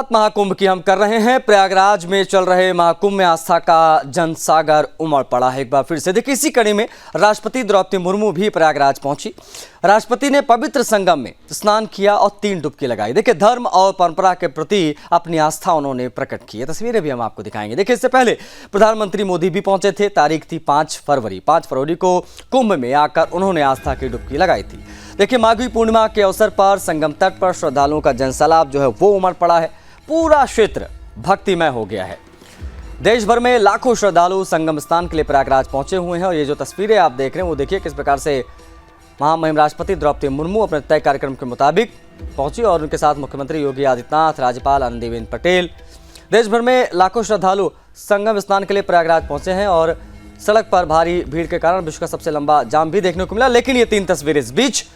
बात महाकुंभ की हम कर रहे हैं। प्रयागराज में चल रहे महाकुंभ में आस्था का जनसागर उमड़ पड़ा है। एक बार फिर से देखिए, इसी कड़ी में राष्ट्रपति द्रौपदी मुर्मू भी प्रयागराज पहुंची। राष्ट्रपति ने पवित्र संगम में स्नान किया और 3 डुबकी लगाई। देखिए, धर्म और परंपरा के प्रति अपनी आस्था उन्होंने प्रकट की है। तस्वीरें भी हम आपको दिखाएंगे। देखिए, इससे पहले प्रधानमंत्री मोदी भी पहुंचे थे। तारीख थी 5 फरवरी को कुंभ में आकर उन्होंने आस्था की डुबकी लगाई थी। देखिए, माघी पूर्णिमा के अवसर पर संगम तट पर श्रद्धालुओं का जनसैलाब जो है वो उमड़ पड़ा है। पूरा क्षेत्र भक्तिमय हो गया है। देश भर में लाखों श्रद्धालु संगम स्नान के लिए प्रयागराज पहुंचे हुए हैं और ये जो तस्वीरें आप देख रहे हैं वो देखिए किस प्रकार से महामहिम राष्ट्रपति द्रौपदी मुर्मू अपने तय कार्यक्रम के मुताबिक पहुंची और उनके साथ मुख्यमंत्री योगी आदित्यनाथ, राज्यपाल आनंदीबेन पटेल। देश भर में लाखों श्रद्धालु संगम स्नान के लिए प्रयागराज पहुंचे हैं और सड़क पर भारी भीड़ के कारण विश्व का सबसे लंबा जाम भी देखने को मिला। लेकिन ये 3 तस्वीरें इस बीच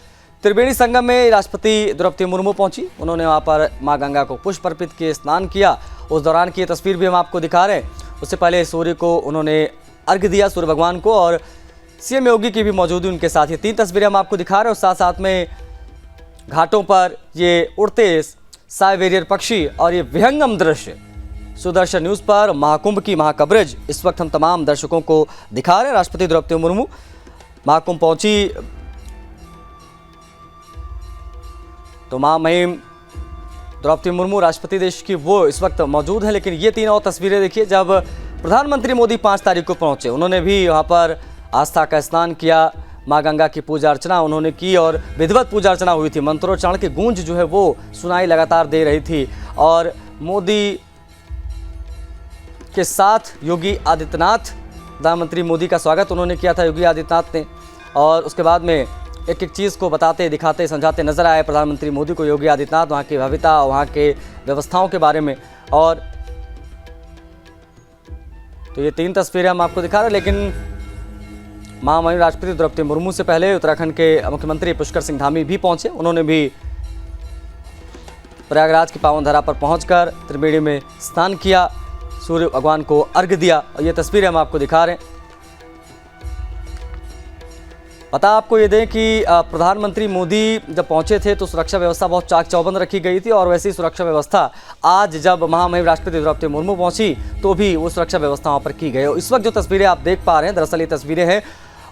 त्रिवेणी संगम में राष्ट्रपति द्रौपदी मुर्मू पहुंची। उन्होंने वहां पर मां गंगा को पुष्प अर्पित किए, स्नान किया। उस दौरान की ये तस्वीर भी हम आपको दिखा रहे हैं। उससे पहले सूर्य को उन्होंने अर्घ्य दिया, सूर्य भगवान को, और सीएम योगी की भी मौजूदगी उनके साथ। ये 3 तस्वीरें हम आपको दिखा रहे हैं और साथ साथ में घाटों पर ये उड़ते साइबेरियन पक्षी और ये विहंगम दृश्य। सुदर्शन न्यूज पर महाकुंभ की महाकवरेज इस वक्त हम तमाम दर्शकों को दिखा रहे हैं। राष्ट्रपति द्रौपदी मुर्मू महाकुंभ पहुंची तो महामहिम द्रौपदी मुर्मू राष्ट्रपति देश की वो इस वक्त मौजूद है। लेकिन ये 3 और तस्वीरें देखिए, जब प्रधानमंत्री मोदी 5 तारीख को पहुंचे, उन्होंने भी वहां पर आस्था का स्नान किया, मां गंगा की पूजा अर्चना उन्होंने की और विधिवत पूजा अर्चना हुई थी। मंत्रोच्चारण की गूंज जो है वो सुनाई लगातार दे रही थी और मोदी के साथ योगी आदित्यनाथ, प्रधानमंत्री मोदी का स्वागत उन्होंने किया था योगी आदित्यनाथ ने। और उसके बाद में एक एक चीज़ को बताते, दिखाते, समझाते नजर आए प्रधानमंत्री मोदी को योगी आदित्यनाथ, वहाँ की भव्यता, वहाँ के व्यवस्थाओं के बारे में। और तो ये 3 तस्वीरें हम आपको दिखा रहे हैं। लेकिन महामहिम राष्ट्रपति द्रौपदी मुर्मू से पहले उत्तराखंड के मुख्यमंत्री पुष्कर सिंह धामी भी पहुंचे। उन्होंने भी प्रयागराज की पावन धरा पर पहुंचकर त्रिवेणी में स्नान किया, सूर्य भगवान को अर्घ्य दिया और ये तस्वीरें हम आपको दिखा रहे हैं। पता आपको ये दें कि प्रधानमंत्री मोदी जब पहुंचे थे तो सुरक्षा व्यवस्था बहुत चाक चौबंद रखी गई थी और वैसी सुरक्षा व्यवस्था आज जब महामहिम राष्ट्रपति द्रौपदी मुर्मू पहुंची तो भी वो सुरक्षा व्यवस्था वहां पर की गई। और इस वक्त जो तस्वीरें आप देख पा रहे हैं, दरअसल ये तस्वीरें हैं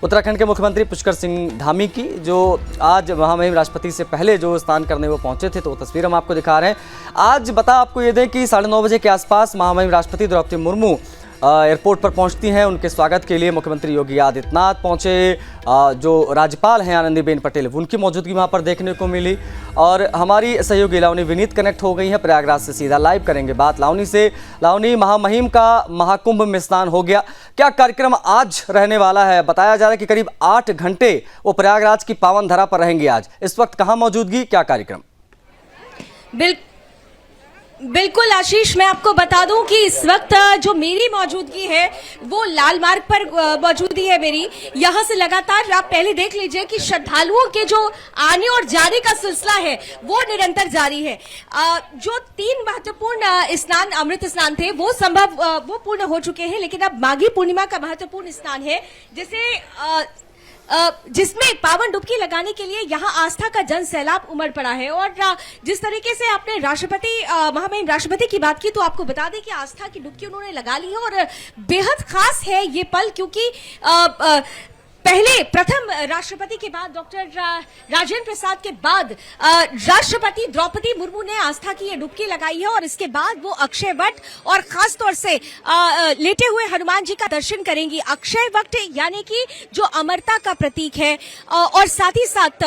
उत्तराखंड के मुख्यमंत्री पुष्कर सिंह धामी की, जो आज महामहिम राष्ट्रपति से पहले जो स्नान करने वो पहुंचे थे। तो वो तस्वीर हम आपको दिखा रहे हैं। आज बता आपको ये दें कि 9:30 बजे के आसपास महामहिम राष्ट्रपति द्रौपदी मुर्मू एयरपोर्ट पर पहुंचती हैं। उनके स्वागत के लिए मुख्यमंत्री योगी आदित्यनाथ पहुंचे, जो राज्यपाल हैं आनंदीबेन पटेल, उनकी मौजूदगी वहां पर देखने को मिली। और हमारी सहयोगी लावनी विनीत कनेक्ट हो गई है प्रयागराज से, सीधा लाइव करेंगे बात लावनी से। लावनी, महामहिम का महाकुंभ में स्नान हो गया, क्या कार्यक्रम आज रहने वाला है? बताया जा रहा है कि करीब 8 घंटे वो प्रयागराज की पावन धरा पर रहेंगे। आज इस वक्त कहाँ मौजूदगी, क्या कार्यक्रम? बिल्कुल आशीष, मैं आपको बता दूं कि इस वक्त जो मेरी मौजूदगी है वो लाल मार्ग पर मौजूदगी है मेरी। यहां से लगातार आप पहले देख लीजिए कि श्रद्धालुओं के जो आने और जाने का सिलसिला है वो निरंतर जारी है। जो 3 महत्वपूर्ण स्नान, अमृत स्नान थे वो पूर्ण हो चुके हैं। लेकिन अब माघी पूर्णिमा का महत्वपूर्ण स्नान है जिसमें पावन डुबकी लगाने के लिए यहां आस्था का जन सैलाब उमड़ पड़ा है। और जिस तरीके से आपने महामहिम राष्ट्रपति की बात की, तो आपको बता दें कि आस्था की डुबकी उन्होंने लगा ली है। और बेहद खास है ये पल, क्योंकि पहले प्रथम राष्ट्रपति के बाद डॉक्टर राजेंद्र प्रसाद के बाद राष्ट्रपति द्रौपदी मुर्मू ने आस्था की ये डुबकी लगाई है। और इसके बाद वो अक्षय वट और खास तौर से लेटे हुए हनुमान जी का दर्शन करेंगी। अक्षय वट यानी कि जो अमरता का प्रतीक है, और साथ ही साथ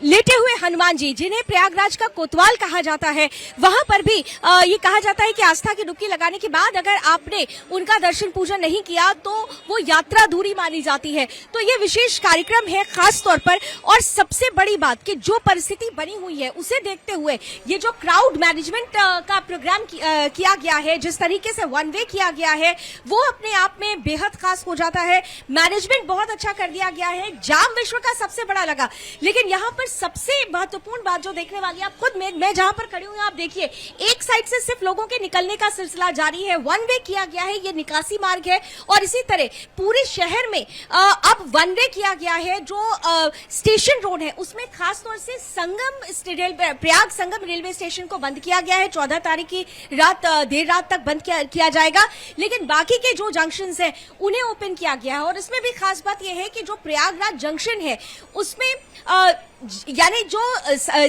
लेटे हुए हनुमान जी, जिन्हें प्रयागराज का कोतवाल कहा जाता है, वहां पर भी ये कहा जाता है कि आस्था की डुबकी लगाने के बाद अगर आपने उनका दर्शन पूजन नहीं किया तो वो यात्रा अधूरी मानी जाती है। तो ये विशेष कार्यक्रम है खास तौर पर। और सबसे बड़ी बात कि जो परिस्थिति बनी हुई है उसे देखते हुए ये जो क्राउड मैनेजमेंट का प्रोग्राम किया गया है, जिस तरीके से 1 वे किया गया है, वो अपने आप में बेहद खास हो जाता है। मैनेजमेंट बहुत अच्छा कर दिया गया है। जाम विश्व का सबसे बड़ा लगा, लेकिन यहाँ पर सबसे महत्वपूर्ण बात जो देखने वाली है, आप खुद मैं जहां पर खड़ी हूँ, आप देखिए एक साइड से सिर्फ लोगों के निकलने का सिलसिला जारी है। 1 वे किया गया है, ये निकासी मार्ग है। और इसी तरह पूरे शहर में अब वन वे किया गया है। जो स्टेशन रोड है उसमें खास तौर से प्रयाग संगम रेलवे स्टेशन को बंद किया गया है। 14 तारीख की रात देर रात तक बंद किया जाएगा, लेकिन बाकी के जो जंक्शंस हैं उन्हें ओपन किया गया है। और इसमें भी खास बात यह है कि जो प्रयागराज जंक्शन है उसमें यानी जो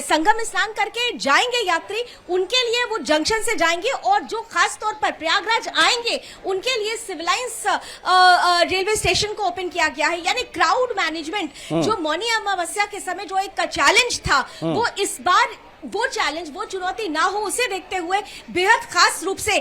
संगम स्नान करके जाएंगे यात्री, उनके लिए वो जंक्शन से जाएंगे, और जो खास तौर पर प्रयागराज आएंगे उनके लिए सिविल लाइंस रेलवे स्टेशन को ओपन किया गया है। यानी क्राउड मैनेजमेंट जो मौनी अमावस्या के समय जो एक चैलेंज था, वो इस बार वो चैलेंज, वो चुनौती ना हो, उसे देखते हुए बेहद खास रूप से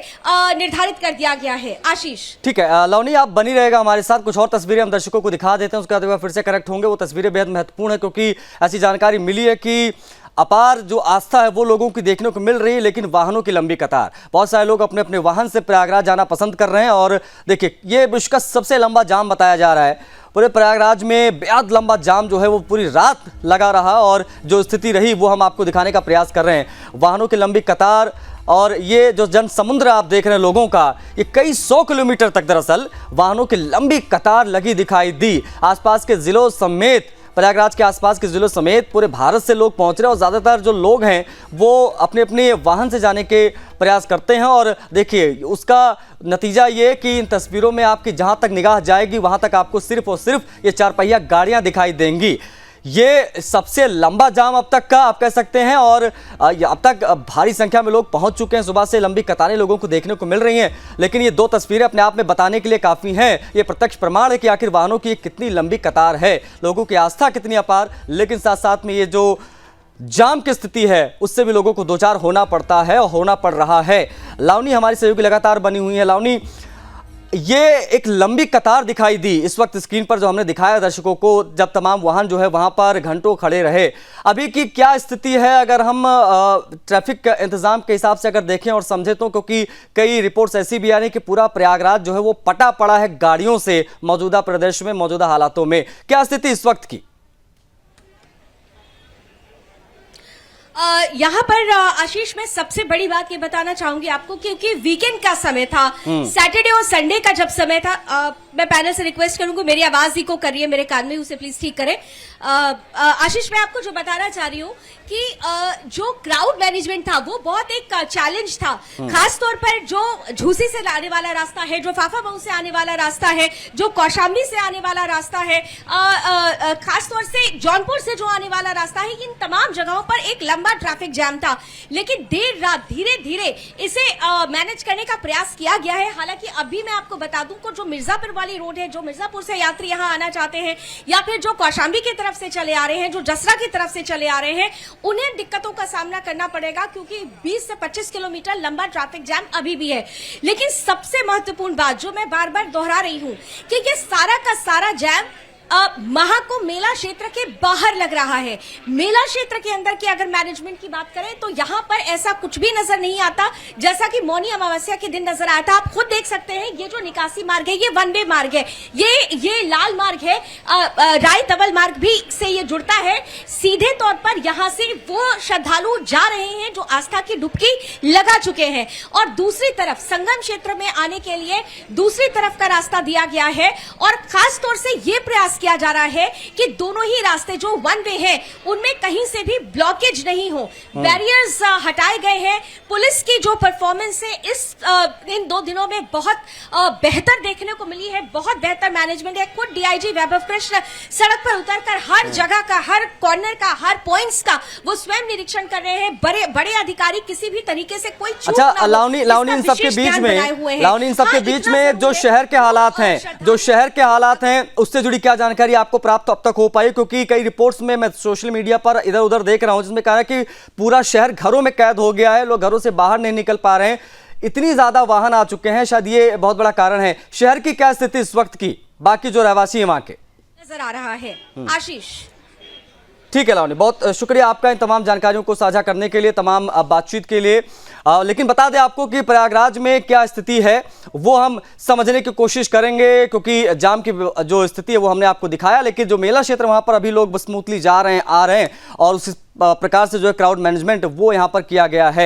निर्धारित कर दिया गया है। आशीष, ठीक है लावनी, आप बनी रहेगा हमारे साथ। कुछ और तस्वीरें हम दर्शकों को दिखा देते हैं, उसके बाद फिर से कनेक्ट होंगे। वो तस्वीरें बेहद महत्वपूर्ण है क्योंकि ऐसी जानकारी मिली है कि अपार जो आस्था है वो लोगों की देखने को मिल रही है, लेकिन वाहनों की लंबी कतार। बहुत सारे लोग अपने अपने वाहन से प्रयागराज जाना पसंद कर रहे हैं। और देखिए, ये विश्व का सबसे लंबा जाम बताया जा रहा है। पूरे प्रयागराज में बेहद लंबा जाम जो है वो पूरी रात लगा रहा, और जो स्थिति रही वो हम आपको दिखाने का प्रयास कर रहे हैं। वाहनों की लंबी कतार और ये जो जन समुद्र आप देख रहे हैं लोगों का, ये कई 100 किलोमीटर तक दरअसल वाहनों की लंबी कतार लगी दिखाई दी। आसपास के जिलों समेत, प्रयागराज के आसपास के जिलों समेत पूरे भारत से लोग पहुंच रहे हैं, और ज़्यादातर जो लोग हैं वो अपने अपने वाहन से जाने के प्रयास करते हैं। और देखिए, उसका नतीजा ये कि इन तस्वीरों में आपकी जहां तक निगाह जाएगी वहां तक आपको सिर्फ और सिर्फ ये चारपहिया गाड़ियां दिखाई देंगी। ये सबसे लंबा जाम अब तक का आप कह सकते हैं, और अब तक भारी संख्या में लोग पहुंच चुके हैं। सुबह से लंबी कतारें लोगों को देखने को मिल रही हैं, लेकिन ये दो तस्वीरें अपने आप में बताने के लिए काफ़ी हैं। ये प्रत्यक्ष प्रमाण है कि आखिर वाहनों की कितनी लंबी कतार है, लोगों की आस्था कितनी अपार, लेकिन साथ साथ में ये जो जाम की स्थिति है उससे भी लोगों को दो चार होना पड़ता है और होना पड़ रहा है। लावनी हमारी सहयोगी लगातार बनी हुई है। लावनी, ये एक लंबी कतार दिखाई दी इस वक्त स्क्रीन पर जो हमने दिखाया दर्शकों को, जब तमाम वाहन जो है वहां पर घंटों खड़े रहे। अभी की क्या स्थिति है अगर हम ट्रैफिक के इंतजाम के हिसाब से अगर देखें और समझें तो, क्योंकि कई रिपोर्ट्स ऐसी भी आ रही है कि पूरा प्रयागराज जो है वो पटा पड़ा है गाड़ियों से मौजूदा प्रदेश में, मौजूदा हालातों में क्या स्थिति इस वक्त की? यहाँ पर आशीष, मैं सबसे बड़ी बात ये बताना चाहूंगी आपको, क्योंकि वीकेंड का समय था, सैटरडे और संडे का जब समय था, मैं पैनल से रिक्वेस्ट करूंगी, मेरी आवाज इको कर रही है मेरे कान में, उसे प्लीज ठीक करें। आशीष, मैं आपको जो बताना चाह रही हूँ कि जो क्राउड मैनेजमेंट था वो बहुत एक चैलेंज था। खास तौर पर जो झूसी से आने वाला रास्ता है, जो फाफामऊ से आने वाला रास्ता है, जो कौशाम्बी से आने वाला रास्ता है, खास तौर से जौनपुर से जो आने वाला रास्ता है, इन तमाम जगहों पर एक लंबा ट्रैफिक जैम था। लेकिन देर रात धीरे धीरे इसे मैनेज करने का प्रयास किया गया है। हालांकि अभी मैं आपको बता दूं कि जो मिर्जापुर वाली रोड है, जो मिर्जापुर से यात्री यहां आना चाहते हैं, या फिर जो कौशाम्बी की तरफ से चले आ रहे हैं, जो जसरा की तरफ से चले आ रहे हैं, उन्हें दिक्कतों का सामना करना पड़ेगा, क्योंकि 20 से 25 किलोमीटर लंबा ट्रैफिक जैम अभी भी है। लेकिन सबसे महत्वपूर्ण बात जो मैं बार बार दोहरा रही हूं कि ये सारा का सारा जैम महाकुंभ मेला क्षेत्र के बाहर लग रहा है। मेला क्षेत्र के अंदर की अगर मैनेजमेंट की बात करें तो यहाँ पर ऐसा कुछ भी नजर नहीं आता जैसा कि मौनी अमावस्या के दिन नजर आया था। आप खुद देख सकते हैं, ये जो निकासी मार्ग है ये वन वे मार्ग है, ये लाल मार्ग है, राय तवल मार्ग भी से ये जुड़ता है। सीधे तौर पर यहाँ से वो श्रद्धालु जा रहे हैं जो आस्था की डुबकी लगा चुके हैं, और दूसरी तरफ संगम क्षेत्र में आने के लिए दूसरी तरफ का रास्ता दिया गया है। और खास तौर से ये प्रयास किया जा रहा है कि दोनों ही रास्ते जो वन वे हैं उनमें कहीं से भी ब्लॉकेज नहीं हो, बैरियर्स हटाए गए हैं। पुलिस की जो परफॉर्मेंस है इन 2 दिनों में बहुत बेहतर देखने को मिली है, बहुत बेहतर मैनेजमेंट है। खुद डीआईजी वैभव कृष्ण सड़क पर उतरकर हर जगह का, हर कॉर्नर का, हर पॉइंट्स का वो स्वयं निरीक्षण कर रहे हैं। बड़े अधिकारी किसी भी तरीके से कोई चूक अच्छा, लावनी इन सबके बीच में जो शहर के हालात हैं, उससे जुड़ी क्या जानकारी आपको प्राप्त अब तक हो पाई? क्योंकि कई रिपोर्ट्स में मैं सोशल मीडिया पर इधर उधर देख रहा हूं जिसमें कहा है कि पूरा शहर घरों में कैद हो गया है, लोग घरों से बाहर नहीं निकल पा रहे हैं, इतनी ज्यादा वाहन आ चुके हैं, शायद ये बहुत बड़ा कारण है। शहर की क्या स्थिति इस वक्त की, बाकी जो रहवासी है वहां के? नजर आ रहा है आशीष। ठीक है लावनी, बहुत शुक्रिया आपका इन तमाम जानकारियों को साझा करने के लिए, तमाम बातचीत के लिए। लेकिन बता दें आपको कि प्रयागराज में क्या स्थिति है वो हम समझने की कोशिश करेंगे, क्योंकि जाम की जो स्थिति है वो हमने आपको दिखाया, लेकिन जो मेला क्षेत्र वहां पर अभी लोग स्मूथली जा रहे हैं, आ रहे हैं, और उस प्रकार से जो है क्राउड मैनेजमेंट वो यहां पर किया गया है।